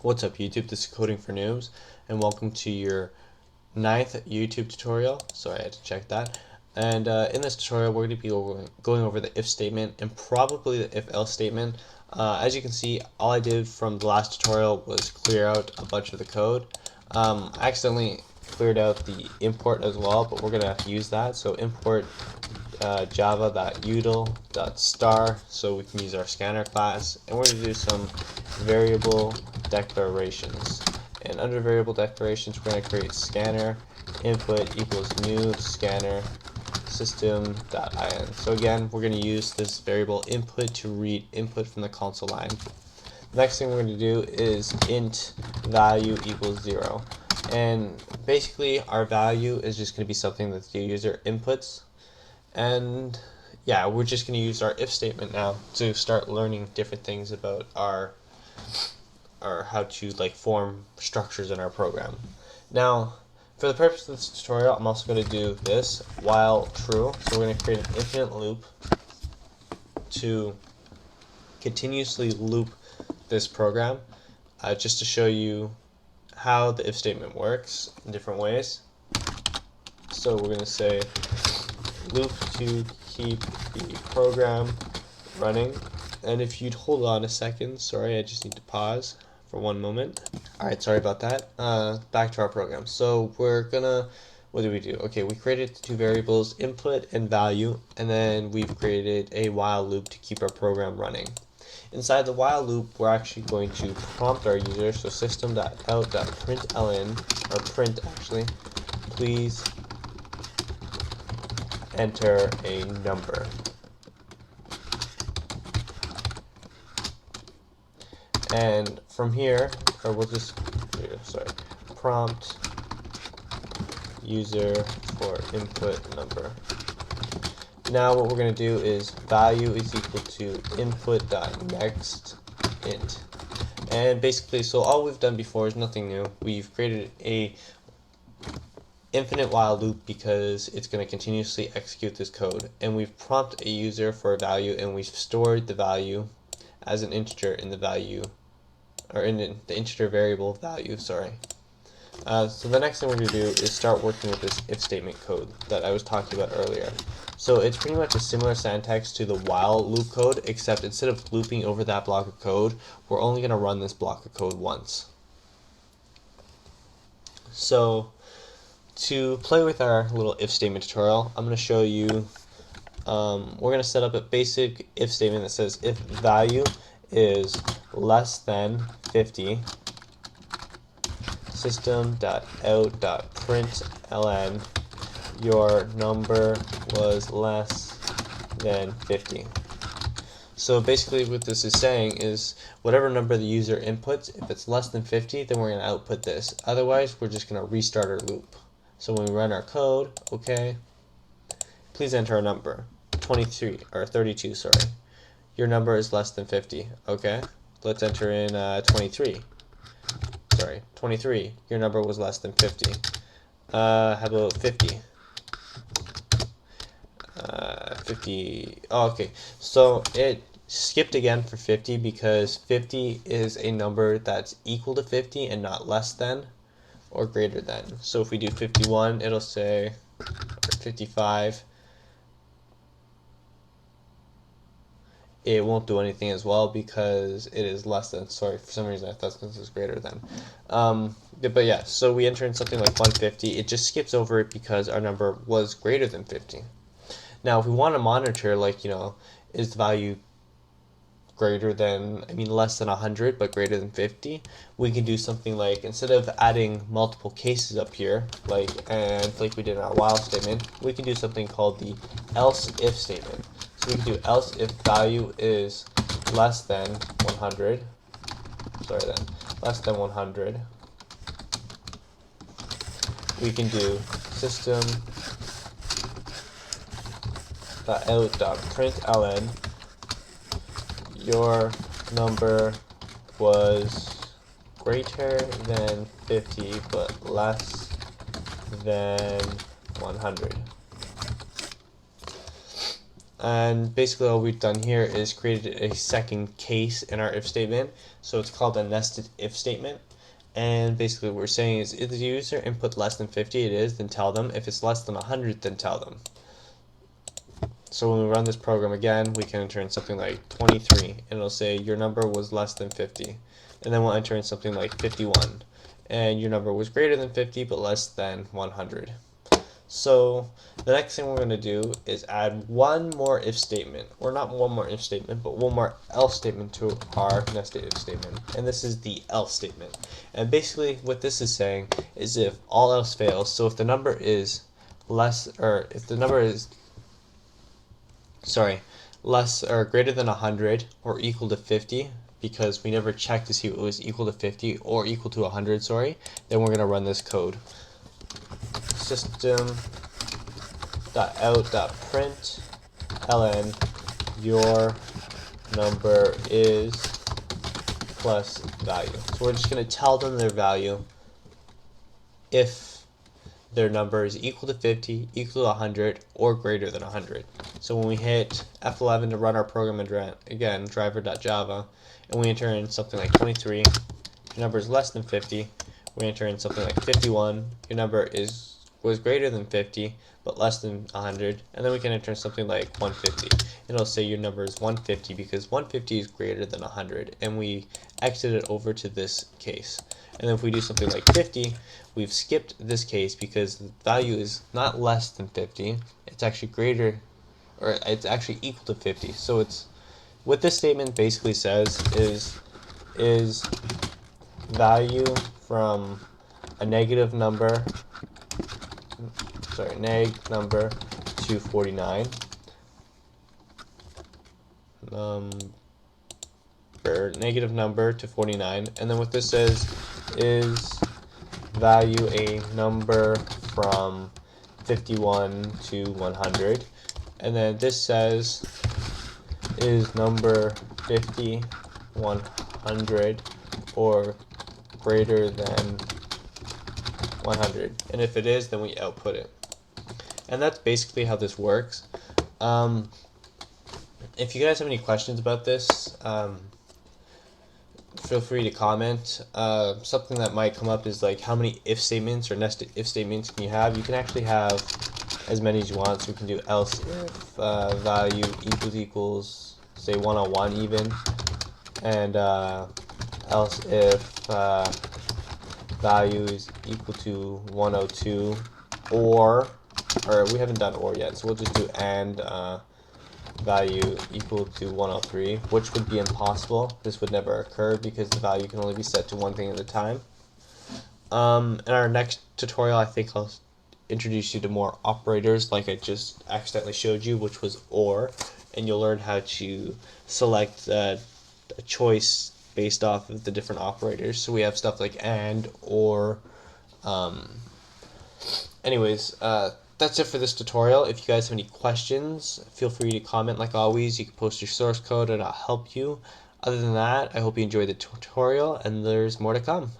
What's up YouTube, this is Coding for Noobs, and welcome to your 9th YouTube tutorial. Sorry, I had to check that. And in this tutorial, we're going to be going over the if statement and probably the if-else statement. As you can see, all I did from the last tutorial was clear out a bunch of the code. I accidentally cleared out the import as well, but we're going to have to use that. So import java.util.star so we can use our scanner class, and we're going to do some variable declarations. And under variable declarations, we're going to create scanner input equals new scanner system.in. So again, we're going to use this variable input to read input from the console line. The next thing we're going to do is int value equals 0. And basically our value is just going to be something that the user inputs. And yeah, we're just going to use our if statement now to start learning different things about our how to form structures in our program. Now, for the purpose of this tutorial, I'm also going to do this while true. So we're going to create an infinite loop to continuously loop this program, just to show you how the if statement works in different ways. So we're going to say loop to keep the program running. And if you'd hold on a second, sorry, I just need to pause for one moment. Alright, sorry about that. Back to our program. So we're gonna, what do? Okay, we created two variables, input and value, and then we've created a while loop to keep our program running. Inside the while loop, we're actually going to prompt our user, so system.out.println, or print actually, please enter a number. And from here, or we'll just, prompt user for input number. Now what we're going to do is value is equal to input.nextInt. And basically, so all we've done before is nothing new. We've created a infinite while loop because it's going to continuously execute this code. And we've prompted a user for a value, and we've stored the value as an integer in the value, or in the integer variable value, sorry. So the next thing we're going to do is start working with this if statement code that I was talking about earlier. So it's pretty much a similar syntax to the while loop code, except instead of looping over that block of code, we're only going to run this block of code once. So to play with our little if statement tutorial, I'm going to show you, we're going to set up a basic if statement that says if value is less than 50, system.out.println your number was less than 50. So basically what this is saying is whatever number the user inputs, if it's less than 50, then we're going to output this. Otherwise, we're just going to restart our loop. So when we run our code, okay, please enter a number, 23, or 32, sorry. Your number is less than 50, okay? Let's enter in 23. Sorry, 23. Your number was less than 50. How about 50? 50. Oh, okay. So it skipped again for 50 because 50 is a number that's equal to 50 and not less than or greater than. So if we do 51, it'll say, or 55. It won't do anything as well because it is less than. Sorry, for some reason I thought this was greater than. But yeah, so we enter in something like 150. It just skips over it because our number was greater than 50. Now, if we want to monitor, is the value greater than, less than 100, but greater than 50, we can do something like, instead of adding multiple cases up here, like we did in our while statement, we can do something called the else if statement. So we can do else if value is less than 100, less than 100, we can do system.out.println your number was greater than 50 but less than 100. And basically all we've done here is created a second case in our if statement. So it's called a nested if statement. And basically what we're saying is if the user input less than 50, it is, then tell them. If it's less than 100, then tell them. So when we run this program again, we can enter in something like 23, and it'll say your number was less than 50. And then we'll enter in something like 51, and your number was greater than 50 but less than 100. So the next thing we're going to do is add one more if statement, or not one more if statement, but one more else statement to our nested if statement, and this is the else statement. And basically what this is saying is if all else fails, so if the number is less, or if the number is less or greater than 100 or equal to 50, because we never checked to see if it was equal to 50 or equal to 100, then we're going to run this code. System.out.println your number is plus value. So we're just going to tell them their value if their number is equal to 50, equal to 100, or greater than 100. So when we hit F11 to run our program again, driver.java, and we enter in something like 23, your number is less than 50, we enter in something like 51, your number was greater than 50, but less than 100, and then we can enter in something like 150. It'll say your number is 150 because 150 is greater than 100, and we exit it over to this case. And then if we do something like 50, we've skipped this case because the value is not less than 50, it's actually greater, or it's actually equal to 50. So it's what this statement basically says is value from a negative number, neg number to 49, or negative number to 49, and then what this says is value a number from 51 to 100, and then this says is number 50, 100, or greater than 100, and if it is, then we output it. And that's basically how this works. If you guys have any questions about this, feel free to comment. Something that might come up is like how many if statements or nested if statements can you have? You can actually have as many as you want. So you can do else if value equals say 101 even, and else if value is equal to 102, or we haven't done or yet, so we'll just do and value equal to 103, which would be impossible. This would never occur because the value can only be set to one thing at a time. In our next tutorial, I think I'll introduce you to more operators like I just accidentally showed you, which was or, and you'll learn how to select a choice based off of the different operators. So we have stuff like and, or. Anyways, that's it for this tutorial. If you guys have any questions, feel free to comment like always. You can post your source code and I'll help you. Other than that, I hope you enjoyed the tutorial and there's more to come.